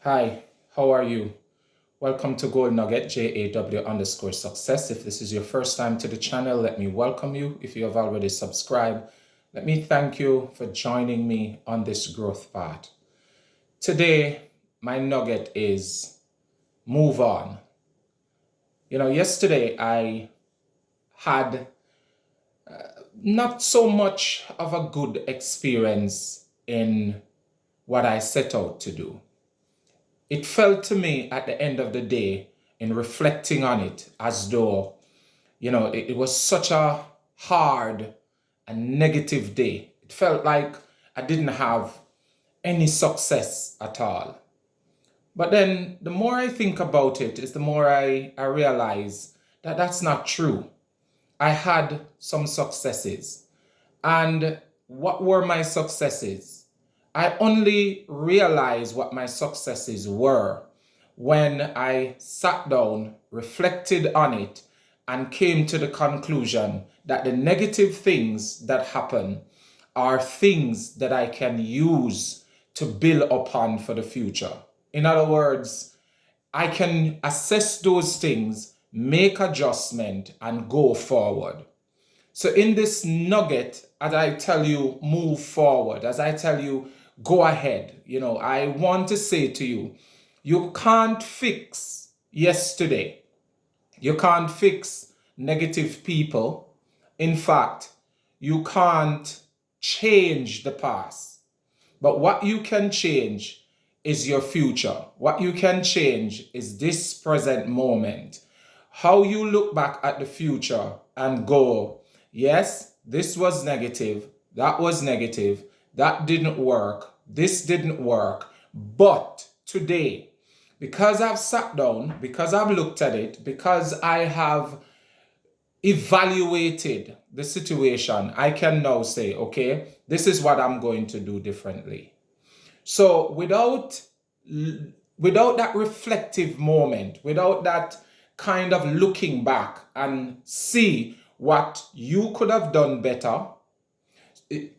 Hi, how are you? Welcome to Gold Nugget, JAW_success. If this is your first time to the channel, let me welcome you. If you have already subscribed, let me thank you for joining me on this growth path. Today, my nugget is move on. Yesterday I had not so much of a good experience in what I set out to do. It felt to me at the end of the day, in reflecting on it, as though, it was such a hard and negative day. It felt like I didn't have any success at all. But then the more I think about it, is the more I realize that that's not true. I had some successes. And what were my successes? I only realized what my successes were when I sat down, reflected on it, and came to the conclusion that the negative things that happen are things that I can use to build upon for the future. In other words, I can assess those things, make adjustment, and go forward. So in this nugget, as I tell you, move forward, as I tell you, go ahead, I want to say to you, you can't fix yesterday. You can't fix negative people. In fact, you can't change the past. But what you can change is your future. What you can change is this present moment. How you look back at the future and go, yes, this was negative, that was negative, that didn't work, this didn't work. But today, because I've sat down, because I've looked at it, because I have evaluated the situation, I can now say, okay, this is what I'm going to do differently. So without that reflective moment, without that kind of looking back and see what you could have done better,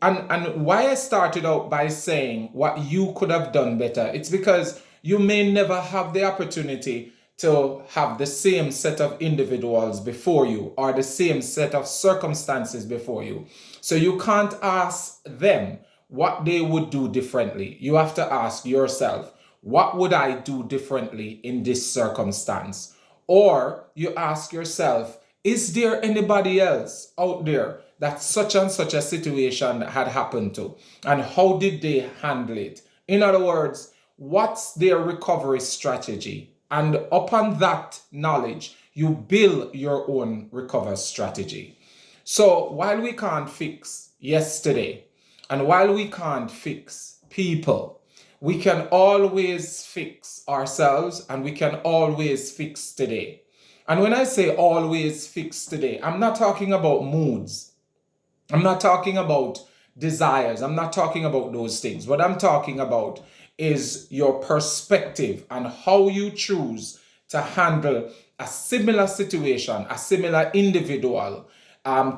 and why I started out by saying what you could have done better, it's because you may never have the opportunity to have the same set of individuals before you or the same set of circumstances before you. So you can't ask them what they would do differently. You have to ask yourself, what would I do differently in this circumstance? Or you ask yourself, is there anybody else out there that such and such a situation had happened to? And how did they handle it? In other words, what's their recovery strategy? And upon that knowledge, you build your own recovery strategy. So while we can't fix yesterday, and while we can't fix people, we can always fix ourselves and we can always fix today. And when I say always fix today, I'm not talking about moods. I'm not talking about desires. I'm not talking about those things. What I'm talking about is your perspective and how you choose to handle a similar situation, a similar individual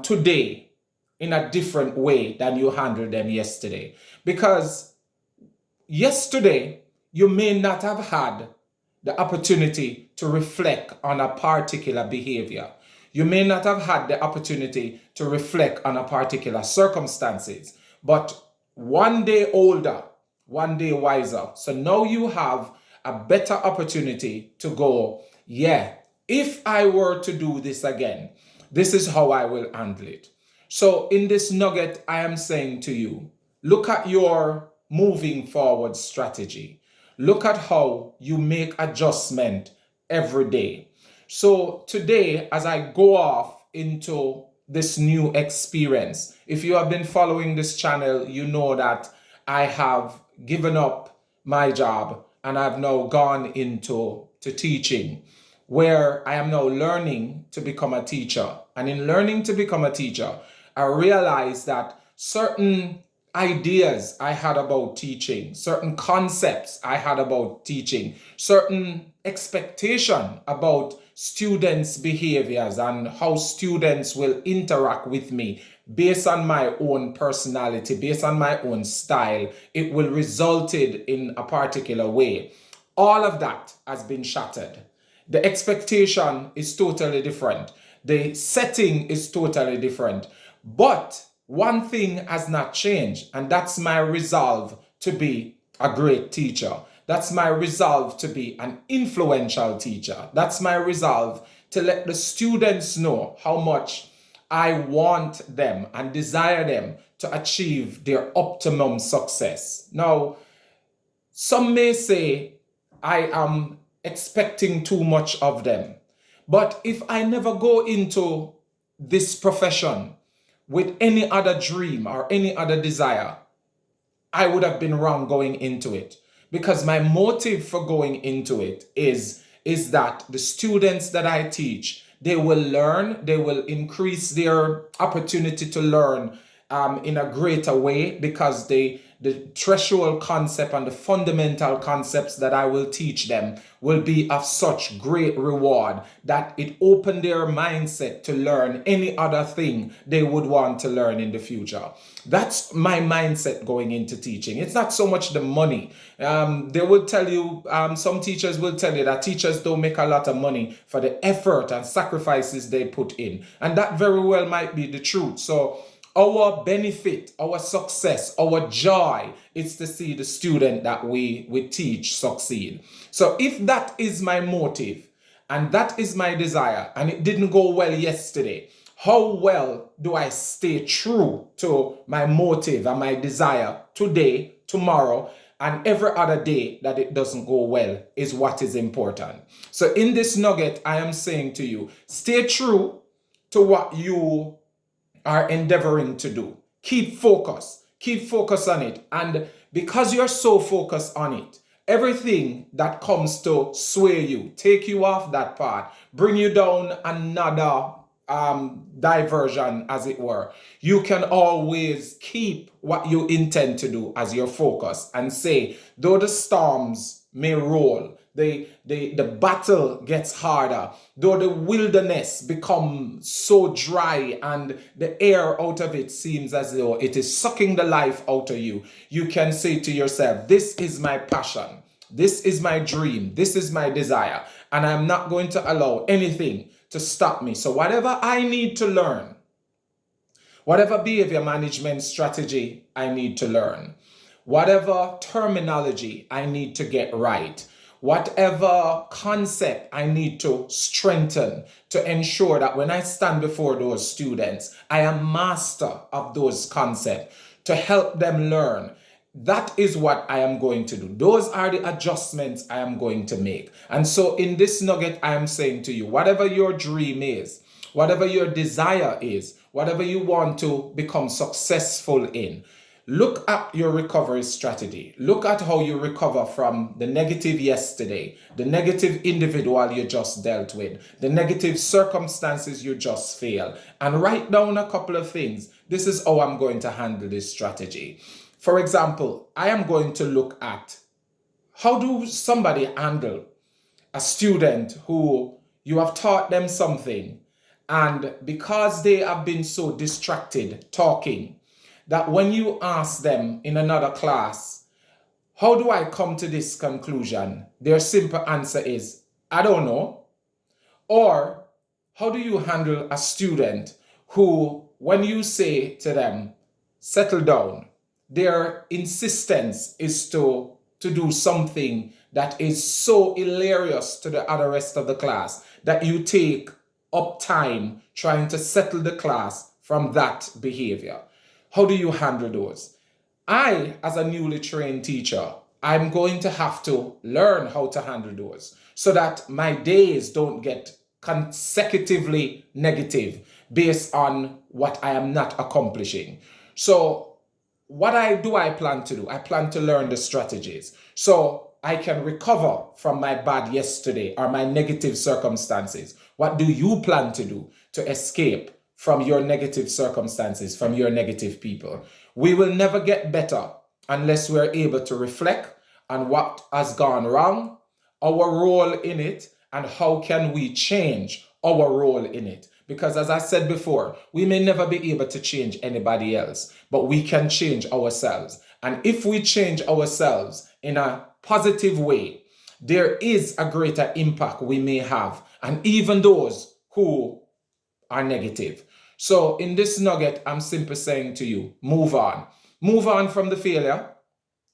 today in a different way than you handled them yesterday. Because yesterday, you may not have had the opportunity to reflect on a particular behavior. You may not have had the opportunity to reflect on a particular circumstances, but one day older, one day wiser. So now you have a better opportunity to go, yeah, if I were to do this again, this is how I will handle it. So in this nugget, I am saying to you, look at your moving forward strategy. Look at how you make adjustment every day. So today, as I go off into this new experience, if you have been following this channel, you know that I have given up my job and I've now gone into teaching, where I am now learning to become a teacher. And in learning to become a teacher, I realized that certain ideas I had about teaching, certain concepts I had about teaching, certain expectation about students' behaviors and how students will interact with me based on my own personality, based on my own style, it will result in a particular way. All of that has been shattered. The expectation is totally different. The setting is totally different. But one thing has not changed, and that's my resolve to be a great teacher. That's my resolve to be an influential teacher. That's my resolve to let the students know how much I want them and desire them to achieve their optimum success. Now, some may say I am expecting too much of them. But if I never go into this profession with any other dream or any other desire, I would have been wrong going into it. Because my motive for going into it is that the students that I teach, they will learn, they will increase their opportunity to learn in a greater way, because the threshold concept and the fundamental concepts that I will teach them will be of such great reward that it opened their mindset to learn any other thing they would want to learn in the future. That's my mindset going into teaching. It's not so much the money. They will tell you, some teachers will tell you that teachers don't make a lot of money for the effort and sacrifices they put in. And that very well might be the truth. So our benefit, our success, our joy is to see the student that we teach succeed. So if that is my motive and that is my desire, and it didn't go well yesterday, how well do I stay true to my motive and my desire today, tomorrow, and every other day that it doesn't go well is what is important. So in this nugget, I am saying to you, stay true to what you are endeavoring to do. Keep focus on it. And because you're so focused on it, everything that comes to sway you, take you off that path, bring you down another diversion, as it were, you can always keep what you intend to do as your focus and say, though the storms may roll, the battle gets harder, though the wilderness becomes so dry and the air out of it seems as though it is sucking the life out of you, you can say to yourself, this is my passion, this is my dream, this is my desire, and I'm not going to allow anything to stop me. So whatever I need to learn, whatever behavior management strategy I need to learn, whatever terminology I need to get right, whatever concept I need to strengthen to ensure that when I stand before those students, I am master of those concepts to help them learn. That is what I am going to do. Those are the adjustments I am going to make. And so in this nugget, I am saying to you, whatever your dream is, whatever your desire is, whatever you want to become successful in, look at your recovery strategy. Look at how you recover from the negative yesterday, the negative individual you just dealt with, the negative circumstances you just failed, and write down a couple of things. This is how I'm going to handle this strategy. For example, I am going to look at how do somebody handle a student who you have taught them something, and because they have been so distracted talking, that when you ask them in another class, how do I come to this conclusion? Their simple answer is, I don't know. Or how do you handle a student who, when you say to them, settle down, their insistence is to do something that is so hilarious to the other rest of the class that you take up time trying to settle the class from that behavior? How do you handle those? I, as a newly trained teacher, I'm going to have to learn how to handle those so that my days don't get consecutively negative based on what I am not accomplishing. So what I plan to do? I plan to learn the strategies so I can recover from my bad yesterday or my negative circumstances. What do you plan to do to escape from your negative circumstances, from your negative people? We will never get better unless we're able to reflect on what has gone wrong, our role in it, and how can we change our role in it. Because as I said before, we may never be able to change anybody else, but we can change ourselves. And if we change ourselves in a positive way, there is a greater impact we may have, and even those who are negative. So in this nugget, I'm simply saying to you, move on. Move on from the failure.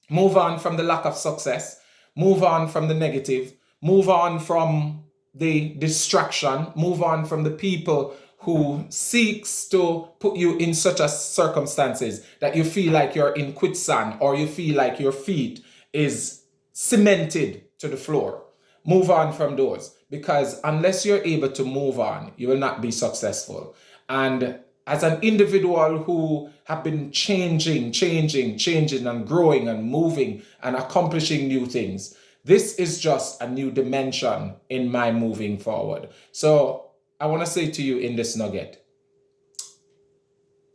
Move on from the lack of success. Move on from the negative. Move on from the distraction. Move on from the people who seeks to put you in such a circumstances that you feel like you're in quicksand, or you feel like your feet is cemented to the floor. Move on from those, because unless you're able to move on, you will not be successful. And as an individual who have been changing and growing and moving and accomplishing new things, this is just a new dimension in my moving forward. So I want to say to you in this nugget,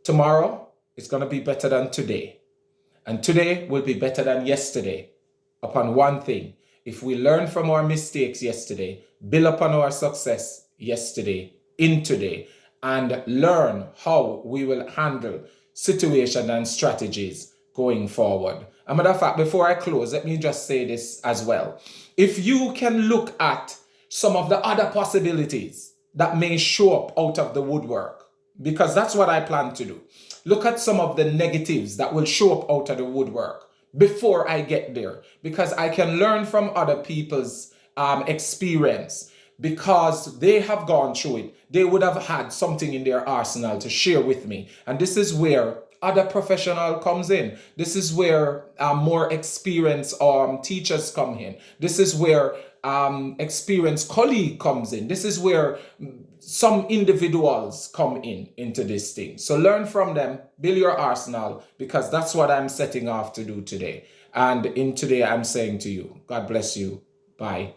tomorrow is going to be better than today. And today will be better than yesterday upon one thing. If we learn from our mistakes yesterday, build upon our success yesterday in today, and learn how we will handle situations and strategies going forward. As a matter of fact, before I close, let me just say this as well. If you can look at some of the other possibilities that may show up out of the woodwork, because that's what I plan to do. Look at some of the negatives that will show up out of the woodwork before I get there, because I can learn from other people's experience, because they have gone through it. They would have had something in their arsenal to share with me. And this is where other professional comes in. This is where more experienced teachers come in. This is where experienced colleague comes in. This is where some individuals come into this thing. So learn from them, build your arsenal, because that's what I'm setting off to do today. And in today, I'm saying to you, God bless you. Bye.